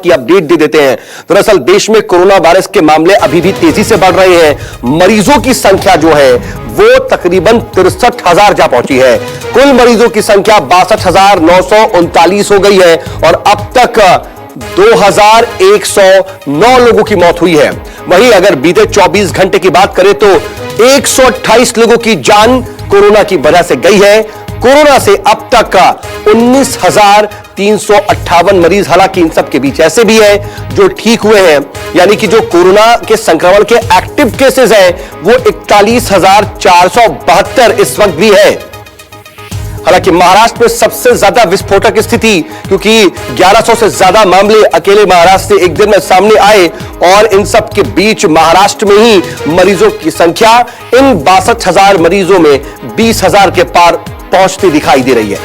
की अपडेट दे देते हैं। दरअसल देश में कोरोना वायरस के मामले अभी भी तेजी से बढ़ रहे हैं। मरीजों की संख्या जो है वो तकरीबन 63,000 जा पहुंची है। कुल मरीजों की संख्या 62,939 हो गई है और अब तक 2,109 लोगों की मौत हुई है। वहीं अगर बीते 24 घंटे की बात करें तो 128 लोगों की जान कोरोना की वजह से गई है। कोरोना से अब तक 19,358 मरीज, हालांकि इन सब के बीच ऐसे भी हैं जो ठीक हुए हैं, यानी कि जो कोरोना के संक्रमण के एक्टिव केसेस हैं वो 41,472 इस वक्त भी है। हालांकि महाराष्ट्र में सबसे ज्यादा विस्फोटक स्थिति, क्योंकि 1100 से ज्यादा मामले अकेले महाराष्ट्र से एक दिन में सामने आए और इन सब के बीच महाराष्ट्र में ही मरीजों की संख्या इन 62,000 मरीजों में 20,000 के पार पहुंचती दिखाई दे रही है।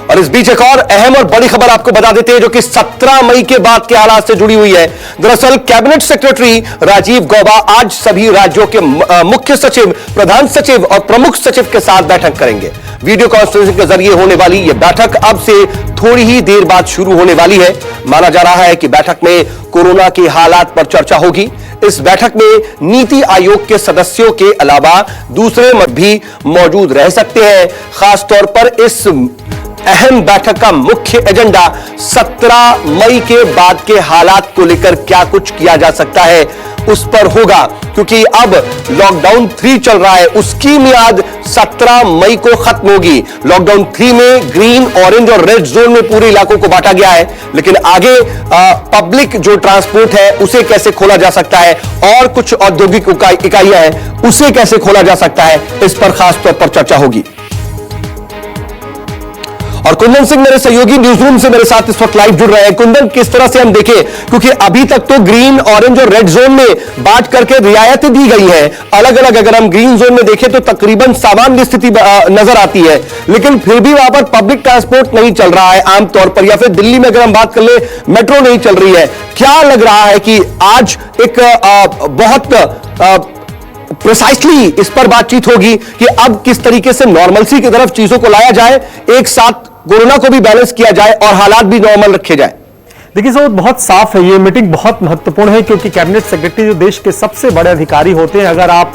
और इस बीच एक और अहम और बड़ी खबर आपको बता देते हैं जो कि 17 मई के बाद के हालात से जुड़ी हुई है। दरअसल कैबिनेट सेक्रेटरी राजीव गौबा आज सभी राज्यों के मुख्य सचिव, प्रधान सचिव और प्रमुख सचिव के साथ बैठक करेंगे। वीडियो कॉन्फ्रेंसिंग के जरिए होने वाली यह बैठक अब से थोड़ी ही देर बाद शुरू होने वाली है। माना जा रहा है कि बैठक में कोरोना के हालात पर चर्चा होगी। इस बैठक में नीति आयोग के सदस्यों के अलावा दूसरे भी मौजूद रह सकते हैं। खासतौर पर इस अहम बैठक का मुख्य एजेंडा 17 मई के बाद के हालात को लेकर क्या कुछ किया जा सकता है उस पर होगा, क्योंकि अब लॉकडाउन 3 चल रहा है, उसकी मियाद 17 मई को खत्म होगी। लॉकडाउन 3 में ग्रीन, ऑरेंज और रेड जोन में पूरे इलाकों को बांटा गया है, लेकिन आगे पब्लिक जो ट्रांसपोर्ट है उसे कैसे खोला जा सकता है और कुछ औद्योगिक इकाइयां हैं उसे कैसे खोला जा सकता है, इस पर खास तौर पर चर्चा होगी। और कुंदन सिंह मेरे सहयोगी न्यूज रूम से मेरे साथ इस वक्त लाइव जुड़ रहे हैं। कुंदन, किस तरह से हम देखें, क्योंकि अभी तक तो ग्रीन, ऑरेंज और रेड जोन में बांट करके रियायतें दी गई हैं अलग अलग। अगर हम ग्रीन जोन में देखें तो तकरीबन सामान्य स्थिति नजर आती है, लेकिन फिर भी वहां पर पब्लिक ट्रांसपोर्ट नहीं चल रहा है आमतौर पर, या फिर दिल्ली में अगर हम बात कर ले मेट्रो नहीं चल रही है। क्या लग रहा है कि आज एक बहुत प्रिसाइसली इस पर बातचीत होगी कि अब किस तरीके से नॉर्मलसी की तरफ चीजों को लाया जाए, एक साथ कोरोना को भी बैलेंस किया जाए और हालात भी नॉर्मल रखे जाए? देखिए सर, बहुत साफ है, ये मीटिंग बहुत महत्वपूर्ण है क्योंकि कैबिनेट सेक्रेटरी जो देश के सबसे बड़े अधिकारी होते हैं, अगर आप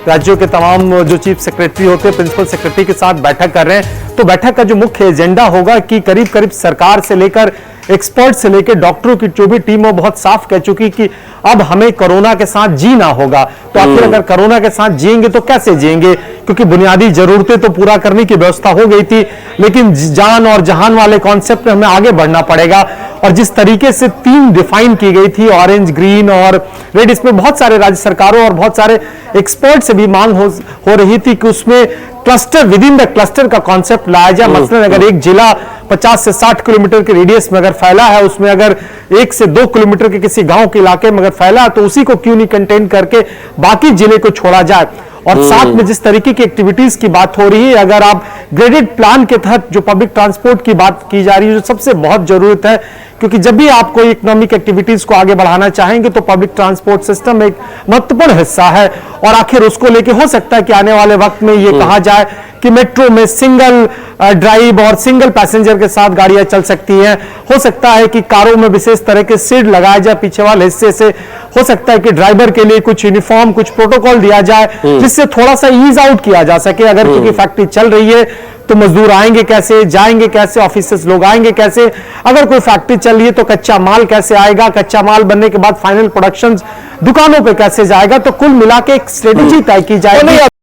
राज्यों के तमाम जो चीफ सेक्रेटरी होते हैं, प्रिंसिपल सेक्रेटरी के साथ बैठक कर रहे हैं, तो बैठक का जो मुख्य एजेंडा होगा कि करीब करीब सरकार से लेकर एक्सपर्ट से लेकर डॉक्टरों की जो भी टीम वो बहुत साफ कह चुकी कि अब हमें कोरोना के साथ जीना होगा। तो आखिर अगर कोरोना के साथ जिएंगे तो कैसे जिएंगे, क्योंकि बुनियादी जरूरतें तो पूरा करने की व्यवस्था हो गई थी, लेकिन जान और जहान वाले कॉन्सेप्ट में हमें आगे बढ़ना पड़ेगा। और जिस तरीके से 3 डिफाइन की गई थी, ऑरेंज, ग्रीन और रेड, इसमें बहुत सारे राज्य सरकारों और बहुत सारे एक्सपर्ट से भी मांग हो रही थी कि उसमें cluster, with in the cluster का कॉन्सेप्ट लाया जाए। मसलन अगर एक जिला 50 से 60 किलोमीटर के रेडियस में अगर फैला है, उसमें अगर 1 से 2 किलोमीटर के किसी गांव के इलाके में अगर फैला है, तो उसी को क्यों नहीं कंटेन करके बाकी जिले को छोड़ा जाए। और साथ में जिस तरीके की एक्टिविटीज की बात हो रही है, अगर आप ग्रेडेड प्लान के तहत जो पब्लिक ट्रांसपोर्ट की बात की जा रही है, जो सबसे बहुत जरूरत है, क्योंकि जब भी आप कोई इकोनॉमिक एक्टिविटीज को आगे बढ़ाना चाहेंगे तो पब्लिक ट्रांसपोर्ट सिस्टम एक महत्वपूर्ण हिस्सा है। और आखिर उसको लेके हो सकता है कि आने वाले वक्त में ये कहा जाए कि मेट्रो में सिंगल ड्राइव और सिंगल पैसेंजर के साथ गाड़ियां चल सकती हैं। हो सकता है कि कारों में विशेष तरह के सीट लगाया जाए पीछे वाले हिस्से से। हो सकता है कि ड्राइवर के लिए कुछ यूनिफॉर्म, कुछ प्रोटोकॉल दिया जाए जिससे थोड़ा सा ईज आउट किया जा सके। अगर क्योंकि फैक्ट्री चल रही है तो मजदूर आएंगे कैसे, जाएंगे कैसे, ऑफिसेस लोग आएंगे कैसे, अगर कोई फैक्ट्री चल रही है तो कच्चा माल कैसे आएगा, कच्चा माल बनने के बाद फाइनल प्रोडक्शन दुकानों पे कैसे जाएगा। तो कुल मिला के एक स्ट्रेटेजी तय की जाएगी।